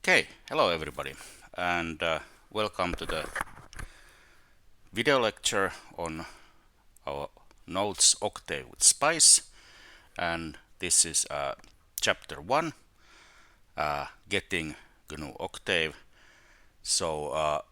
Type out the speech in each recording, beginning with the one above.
Okay, hello everybody, and welcome to the video lecture on our Notes Octave with Spice. And this is chapter 1, Getting GNU Octave. So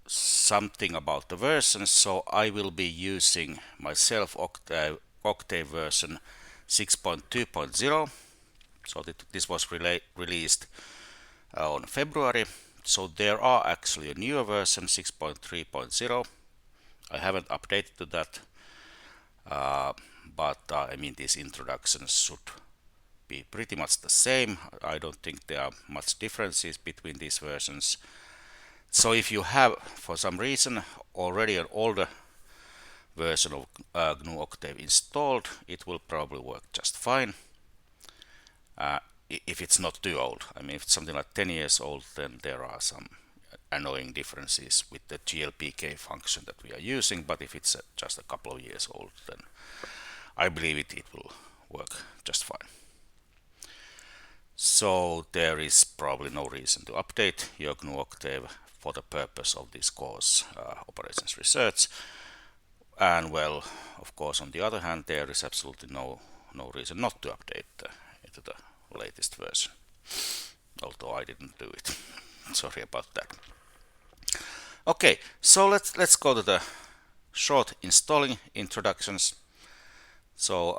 something about the versions. So I will be using myself Octave version 6.2.0. So this was released on February. So there are actually a newer version 6.3.0. I haven't updated to that, but I mean these introductions should be pretty much the same. I don't think there are much differences between these versions. So if you have for some reason already an older version of GNU Octave installed, it will probably work just fine. If it's not too old. I mean, if it's something like 10 years old, then there are some annoying differences with the glpk function that we are using, but if it's just a couple of years old, then I believe it will work just fine. So there is probably no reason to update your GNU Octave for the purpose of this course, operations research. And well, of course, on the other hand, there is absolutely no reason not to update into the latest version, although I didn't do it. Sorry about that. Okay, so let's go to the short installing introductions. So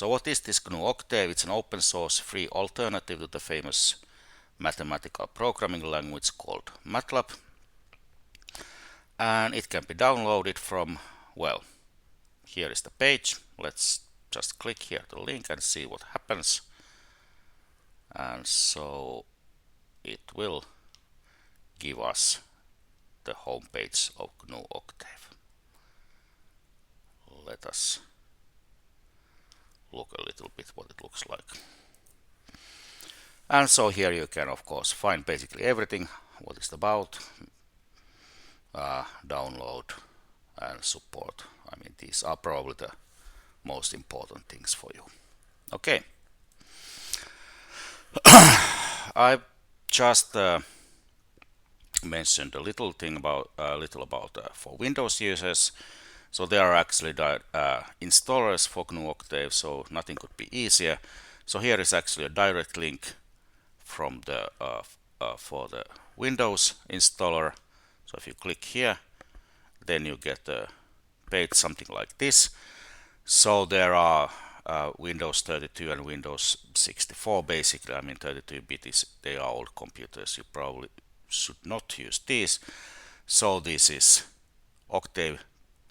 what is this GNU Octave? It's an open source free alternative to the famous mathematical programming language called MATLAB, and it can be downloaded from, well, here is the page. Let's just click here the link and see what happens. And so it will give us the home page of GNU Octave. Let us look a little bit what it looks like. And so here you can of course find basically everything, what it's about, download and support. I mean, these are probably the most important things for you. Okay. I've just mentioned a little about for Windows users. So there are actually installers for GNU Octave, so nothing could be easier. So here is actually a direct link from the for the Windows installer. So if you click here, then you get a page something like this. So there are Windows 32 and Windows 64 basically. I mean 32-bit is, they are old computers. You probably should not use these. So this is Octave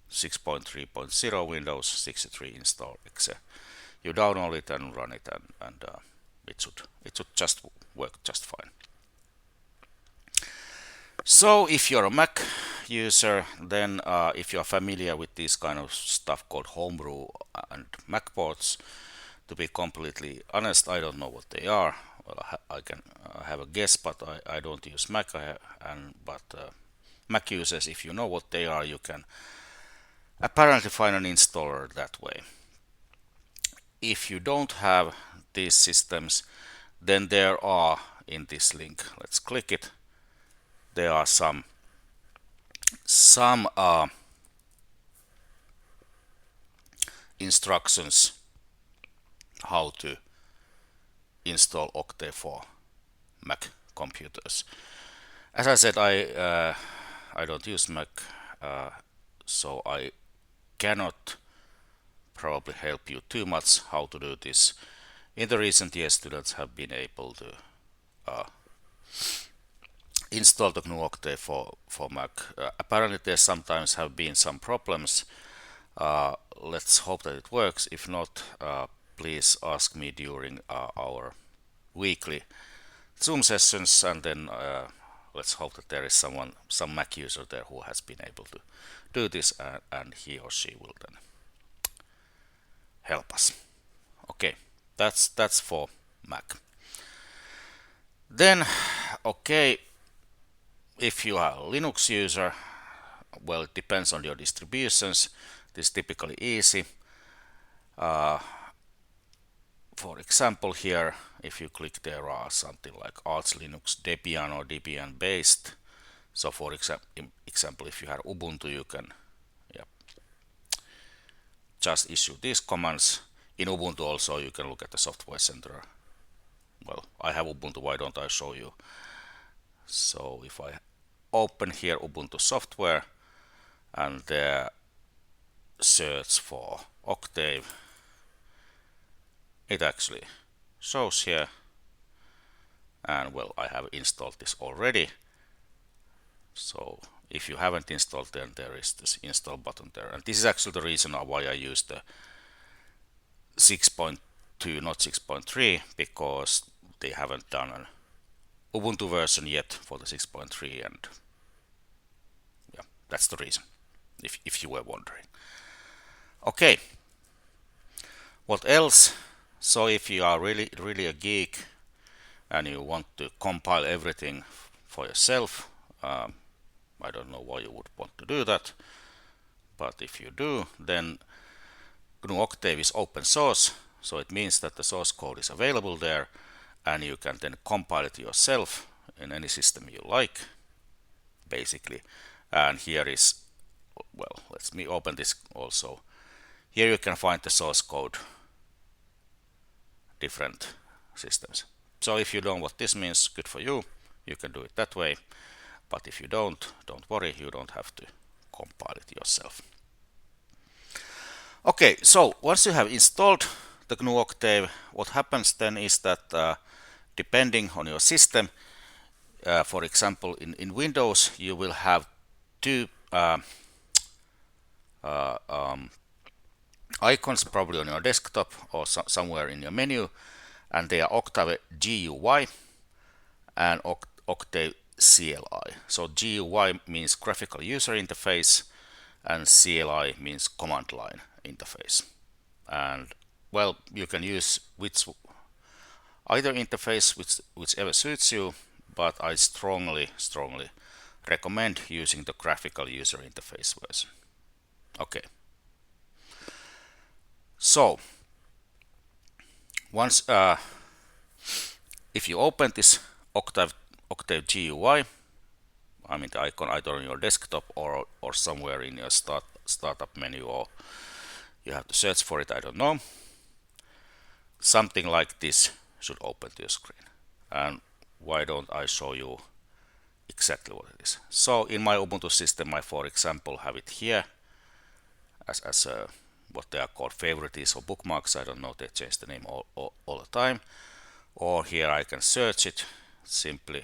6.3.0 Windows 63 install exe. You download it and run it, and it should just work just fine. So if you're a Mac user, then if you are familiar with this kind of stuff called homebrew and Mac ports, to be completely honest, I don't know what they are. Well, I can have a guess, but I don't use Mac. But Mac users, if you know what they are, you can apparently find an installer that way. If you don't have these systems, then there are in this link, let's click it, there are some instructions how to install Octave for Mac computers. As I said, I don't use Mac, so I cannot probably help you too much how to do this. In the recent years, students have been able to install the GNU Octave for Mac. Apparently there sometimes have been some problems. Let's hope that it works. If not, please ask me during our weekly Zoom sessions, and then let's hope that there is some Mac user there who has been able to do this, and he or she will then help us. Okay, that's for Mac. Then, okay, if you are a Linux user, well, it depends on your distributions. This is typically easy. For example, here, if you click, there are something like Arch Linux Debian or Debian based. So for example, if you have Ubuntu, you can just issue these commands. In Ubuntu also, you can look at the software center. Well, I have Ubuntu, why don't I show you? So if I open here Ubuntu software and search for Octave, it actually shows here. And well, I have installed this already. So if you haven't installed, then there is this install button there. And this is actually the reason why I use the 6.2, not 6.3, because they haven't done an Ubuntu version yet for the 6.3, and yeah, that's the reason, if you were wondering. Okay, what else? So if you are really a geek and you want to compile everything for yourself, I don't know why you would want to do that, but if you do, then GNU Octave is open source, so it means that the source code is available there, and you can then compile it yourself in any system you like, basically. And here is, well, let me open this also. Here you can find the source code, different systems. So if you don't know what this means, good for you, you can do it that way. But if you don't worry, you don't have to compile it yourself. Okay, so once you have installed the GNU Octave, what happens then is that depending on your system, for example, in Windows, you will have two icons probably on your desktop or somewhere in your menu, and they are Octave GUI and Octave CLI. So GUI means graphical user interface and CLI means command line interface. And well, you can use either interface, whichever suits you, but I strongly recommend using the graphical user interface version. Okay. So once if you open this Octave GUI, I mean the icon either on your desktop or somewhere in your startup menu, or you have to search for it, I don't know. Something like this should open to your screen. And why don't I show you exactly what it is? So in my Ubuntu system, I for example have it here as what they are called favorites or bookmarks. I don't know, they change the name all the time. Or here I can search it, simply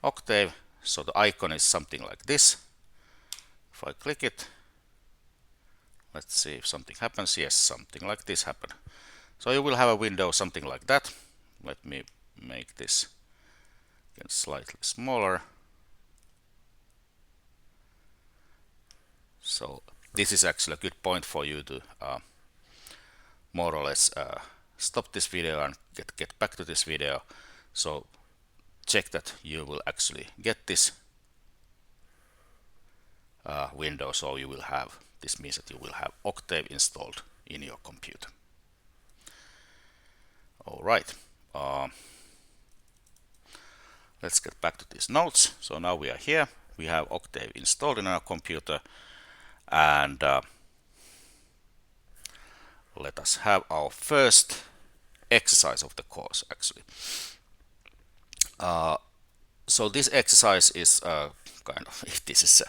Octave. So the icon is something like this. If I click it, let's see if something happens. Yes, something like this happened. So you will have a window something like that. Let me make this again slightly smaller. So this is actually a good point for you to more or less stop this video and get back to this video. So check that you will actually get this window. So you will have, this means that you will have Octave installed in your computer. All right. Let's get back to these notes. So now we are here. We have Octave installed in our computer, and let us have our first exercise of the course actually. So this exercise is kind of, if this is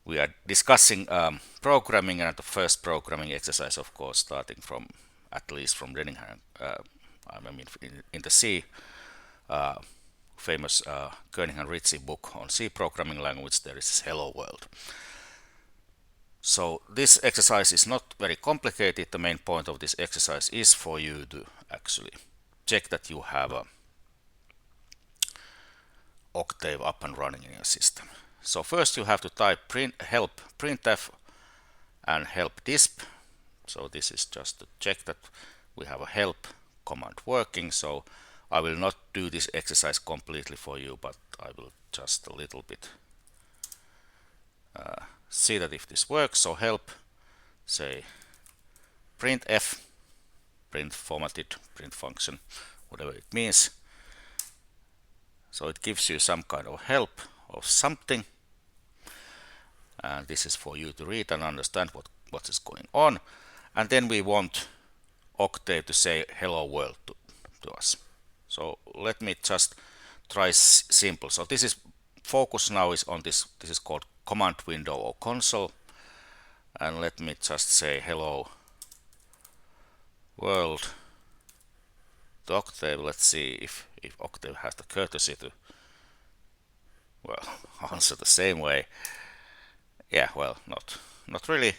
we are discussing programming, and the first programming exercise, of course, starting from at least from Denningham, I mean in the C, famous Koenig and Ritchie book on C programming language, there is this Hello World. So this exercise is not very complicated. The main point of this exercise is for you to actually check that you have a Octave up and running in your system. So first you have to type help printf and help disp. So this is just to check that we have a help command working. So I will not do this exercise completely for you, but I will just a little bit see that if this works. So help, say printf, print formatted print function, whatever it means. So it gives you some kind of help of something, and this is for you to read and understand what is going on. And then we want Octave to say hello world to us. So let me just try simple. So this is focus now is on this. This is called command window or console, and let me just say hello world to Octave. Let's see if Octave has the courtesy to, well, answer the same way. Yeah, well, not really.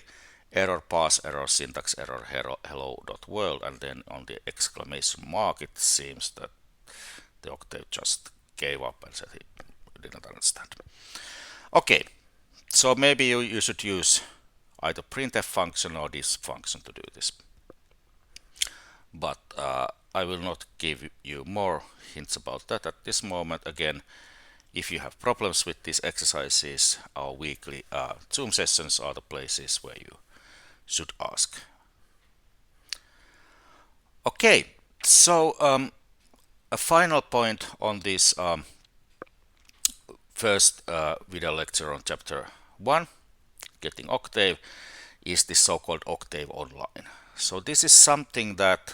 Error, pass error, syntax error, hello.world, and then on the exclamation mark it seems that the Octave just gave up and said he didn't understand. Okay, so maybe you should use either printf function or this function to do this. But I will not give you more hints about that at this moment. Again, if you have problems with these exercises, our weekly Zoom sessions are the places where you should ask. Okay, so a final point on this first video lecture on chapter 1, Getting Octave, is the so-called Octave Online. So this is something that,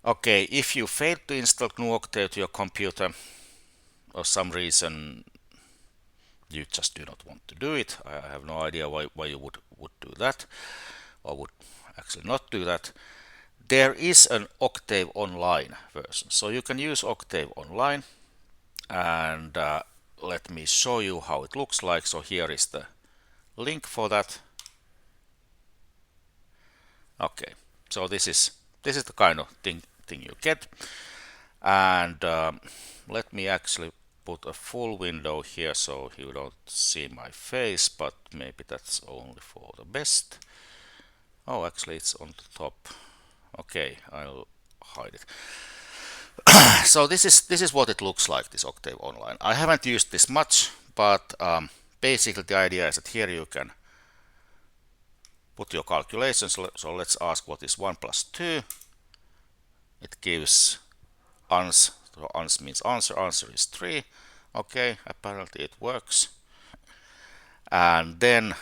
okay, if you fail to install GNU Octave to your computer, or some reason you just do not want to do it, I have no idea why you would do that, or would actually not do that. There is an Octave Online version, so you can use Octave Online, and let me show you how it looks like. So here is the link for that. Okay, so this is the kind of thing you get, and let me actually put a full window here so you don't see my face, but maybe that's only for the best. Oh, actually it's on the top. Okay, I'll hide it. So this is what it looks like, this Octave Online. I haven't used this much, but basically the idea is that here you can put your calculations. So let's ask what is 1 plus 2. It gives ans. So ans means answer. Answer is 3. Okay, apparently it works. And then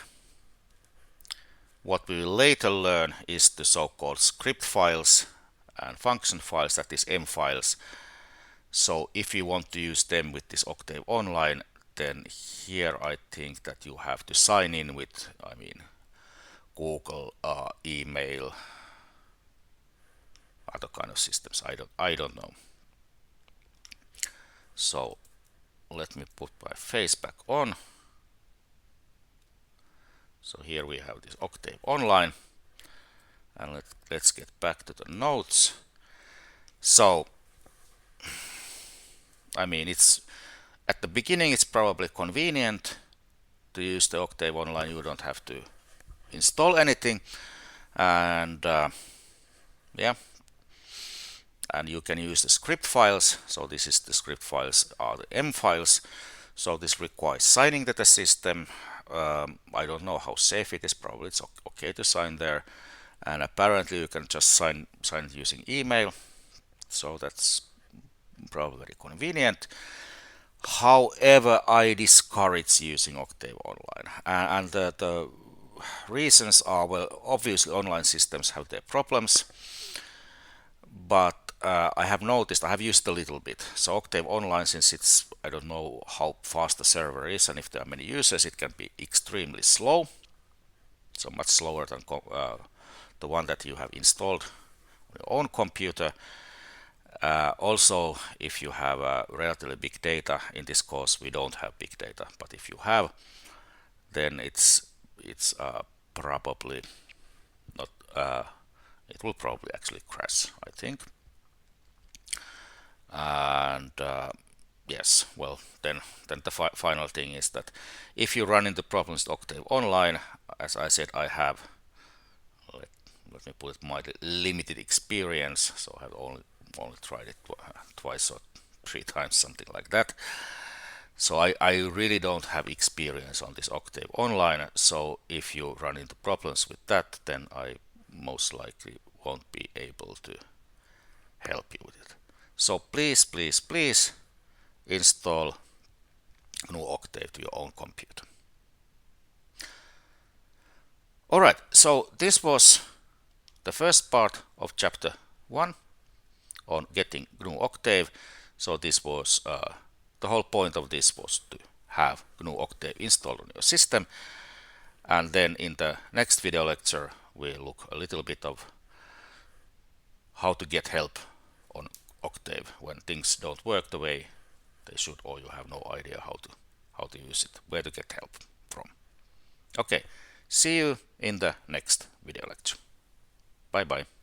what we will later learn is the so-called script files and function files, that is M files. So if you want to use them with this Octave Online, then here I think that you have to sign in with, I mean, Google, email, other kind of systems. I don't know. So let me put my face back on. So here we have this Octave Online, and let's get back to the notes. So I mean, it's at the beginning it's probably convenient to use the Octave Online. You don't have to install anything, and yeah, and you can use the script files. So this is the script files are the M files. So this requires signing to the system. I don't know how safe it is. Probably it's okay to sign there, and apparently you can just sign it using email. So that's probably very convenient. However, I discourage using Octave Online, and the reasons are, well, obviously online systems have their problems, but I have noticed, I have used a little bit. So Octave Online, since it's, I don't know how fast the server is, and if there are many users, it can be extremely slow, so much slower than the one that you have installed on your own computer. Also, if you have relatively big data, in this course we don't have big data, but if you have, then it's probably not, it will probably actually crash, I think. And yes, well, then the final thing is that if you run into problems with Octave Online, as I said, I have, let me put it, my limited experience, so I have only tried it twice or 3 times, something like that. So I really don't have experience on this Octave Online. So if you run into problems with that, then I most likely won't be able to help you with it. So please, please, please install GNU Octave to your own computer. Alright, so this was the first part of chapter 1 on getting GNU Octave. So this was the whole point of this was to have GNU Octave installed on your system. And then in the next video lecture we'll look a little bit of how to get help on Octave when things don't work the way they should, or you have no idea how to use it, where to get help from. Okay, see you in the next video lecture. Bye bye.